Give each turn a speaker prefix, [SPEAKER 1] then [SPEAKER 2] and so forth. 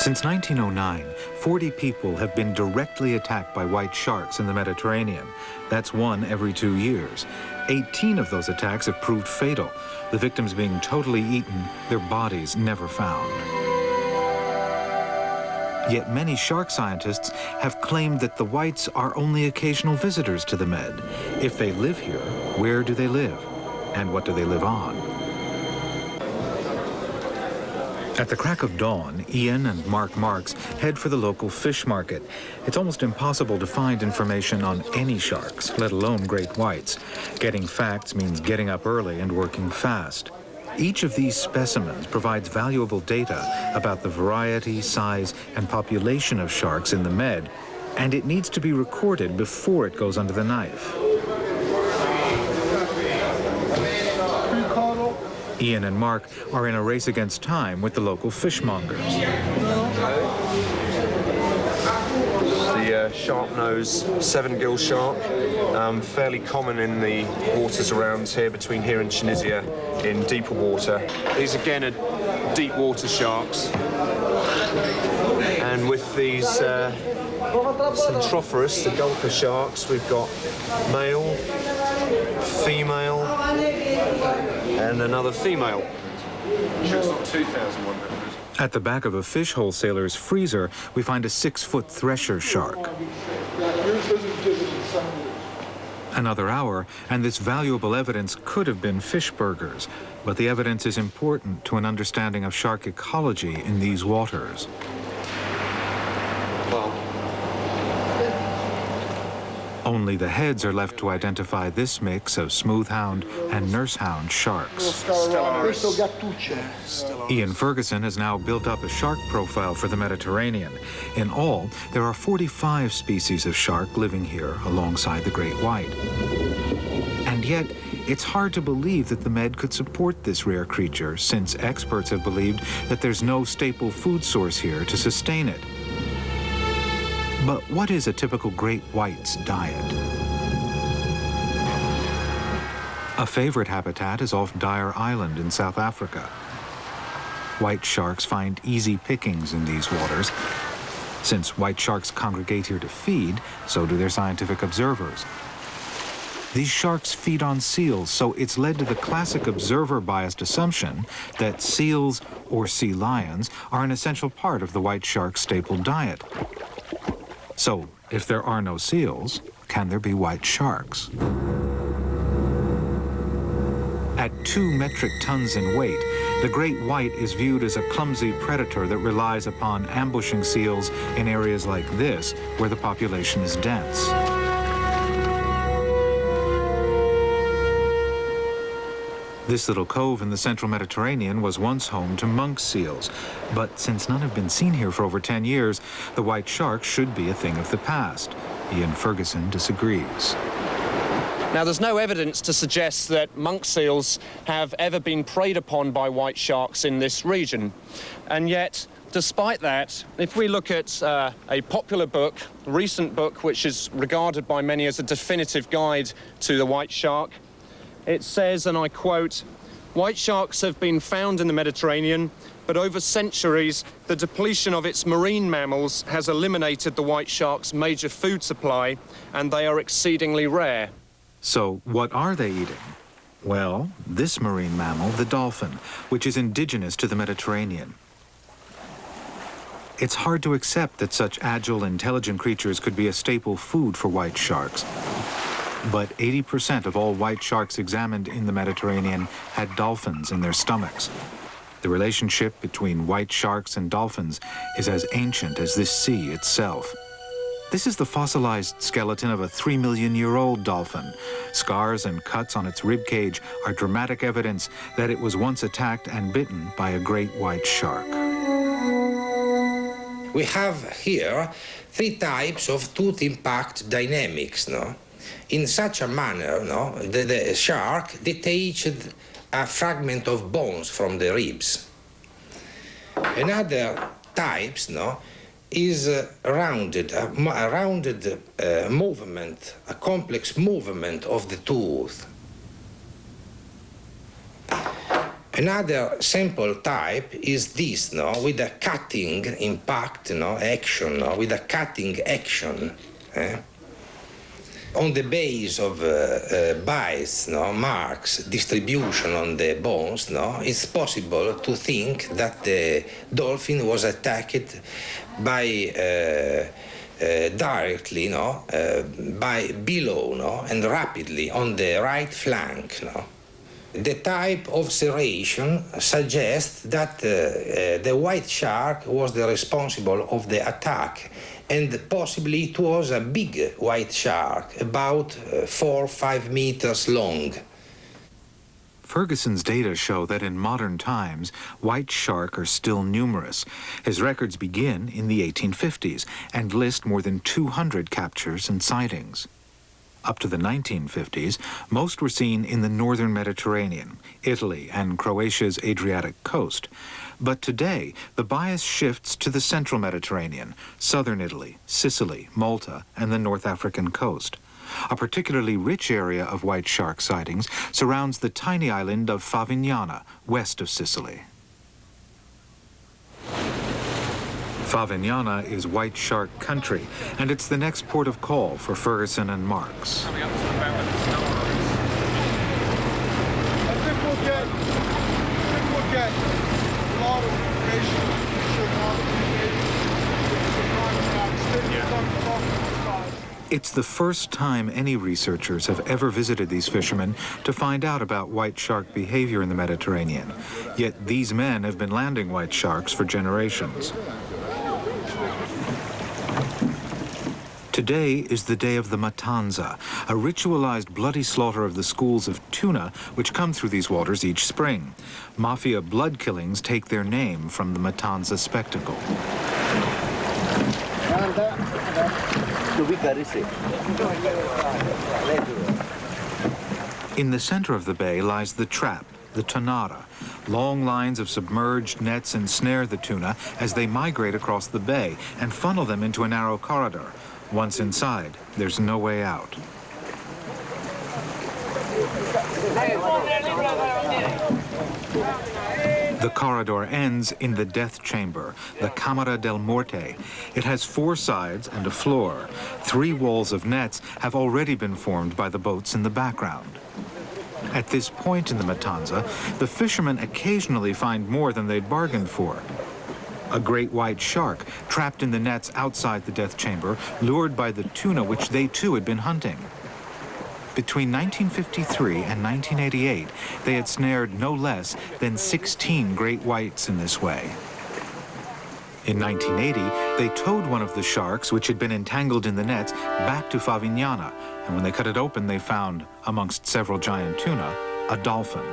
[SPEAKER 1] Since 1909, 40 people have been directly attacked by white sharks in the Mediterranean. That's one every 2 years. 18 of those attacks have proved fatal, the victims being totally eaten, their bodies never found. Yet many shark scientists have claimed that the whites are only occasional visitors to the Med. If they live here, where do they live? And what do they live on? At the crack of dawn, Ian and Mark Marks head for the local fish market. It's almost impossible to find information on any sharks, let alone great whites. Getting facts means getting up early and working fast. Each of these specimens provides valuable data about the variety, size, and population of sharks in the Med, and it needs to be recorded before it goes under the knife. Ian and Mark are in a race against time with the local fishmongers.
[SPEAKER 2] The sharp-nosed seven-gill shark, fairly common in the waters around here, between here and Tunisia, in deeper water. These again are deep water sharks. And with these Centrophorus, the gulper sharks, we've got male, female, and another female.
[SPEAKER 1] At the back of a fish wholesaler's freezer, we find a 6-foot thresher shark. Another hour, and this valuable evidence could have been fish burgers, but the evidence is important to an understanding of shark ecology in these waters. Only the heads are left to identify this mix of smoothhound and nursehound sharks. Ian Ferguson has now built up a shark profile for the Mediterranean. In all, there are 45 species of shark living here alongside the great white. And yet, it's hard to believe that the Med could support this rare creature, since experts have believed that there's no staple food source here to sustain it. But what is a typical great white's diet? A favorite habitat is off Dyer Island in South Africa. White sharks find easy pickings in these waters. Since white sharks congregate here to feed, so do their scientific observers. These sharks feed on seals, so it's led to the classic observer-biased assumption that seals or sea lions are an essential part of the white shark's staple diet. So, if there are no seals, can there be white sharks? At 2 metric tons in weight, the great white is viewed as a clumsy predator that relies upon ambushing seals in areas like this, where the population is dense. This little cove in the central Mediterranean was once home to monk seals, but since none have been seen here for over 10 years, the white shark should be a thing of the past. Ian Ferguson disagrees.
[SPEAKER 3] Now, there's no evidence to suggest that monk seals have ever been preyed upon by white sharks in this region. And yet, despite that, if we look at a popular book, a recent book, which is regarded by many as a definitive guide to the white shark, it says, and I quote, "White sharks have been found in the Mediterranean, but over centuries, the depletion of its marine mammals has eliminated the white shark's major food supply, and they are exceedingly rare."
[SPEAKER 1] So, what are they eating? Well, this marine mammal, the dolphin, which is indigenous to the Mediterranean. It's hard to accept that such agile, intelligent creatures could be a staple food for white sharks. But 80% of all white sharks examined in the Mediterranean had dolphins in their stomachs. The relationship between white sharks and dolphins is as ancient as this sea itself. This is the fossilized skeleton of a 3-million-year-old dolphin. Scars and cuts on its rib cage are dramatic evidence that it was once attacked and bitten by a great white shark.
[SPEAKER 4] We have here 3 types of tooth impact dynamics, no? In such a manner, no, the shark detached a fragment of bones from the ribs. Another types, no, is a rounded movement, a complex movement of the tooth. Another sample type is this, no, with a cutting impact, no, action, no, with a cutting action. On the base of bites, no, marks, distribution on the bones, no, it's possible to think that the dolphin was attacked by directly, no, by below, no, and rapidly on the right flank, no. The type of serration suggests that the white shark was the responsible of the attack, and possibly it was a big white shark, about 4 or 5 meters long.
[SPEAKER 1] Ferguson's data show that in modern times, white shark are still numerous. His records begin in the 1850s and list more than 200 captures and sightings. Up to the 1950s, most were seen in the northern Mediterranean, Italy, and Croatia's Adriatic coast. But today, the bias shifts to the central Mediterranean, southern Italy, Sicily, Malta, and the North African coast. A particularly rich area of white shark sightings surrounds the tiny island of Favignana, west of Sicily. Favignana is white shark country, and it's the next port of call for Ferguson and Marks.
[SPEAKER 5] I think we'll get a lot of information.
[SPEAKER 1] It's the first time any researchers have ever visited these fishermen to find out about white shark behavior in the Mediterranean. Yet these men have been landing white sharks for generations. Today is the day of the matanza, a ritualized bloody slaughter of the schools of tuna which come through these waters each spring. Mafia blood killings take their name from the matanza spectacle. In the center of the bay lies the trap, the tonara. Long lines of submerged nets ensnare the tuna as they migrate across the bay and funnel them into a narrow corridor. Once inside, there's no way out. The corridor ends in the death chamber, the Camera del Morte. It has 4 sides and a floor. 3 walls of nets have already been formed by the boats in the background. At this point in the matanza, the fishermen occasionally find more than they'd bargained for. A great white shark trapped in the nets outside the death chamber, lured by the tuna which they too had been hunting. Between 1953 and 1988, they had snared no less than 16 great whites in this way. In 1980, they towed one of the sharks, which had been entangled in the nets, back to Favignana, and when they cut it open, they found, amongst several giant tuna, a dolphin.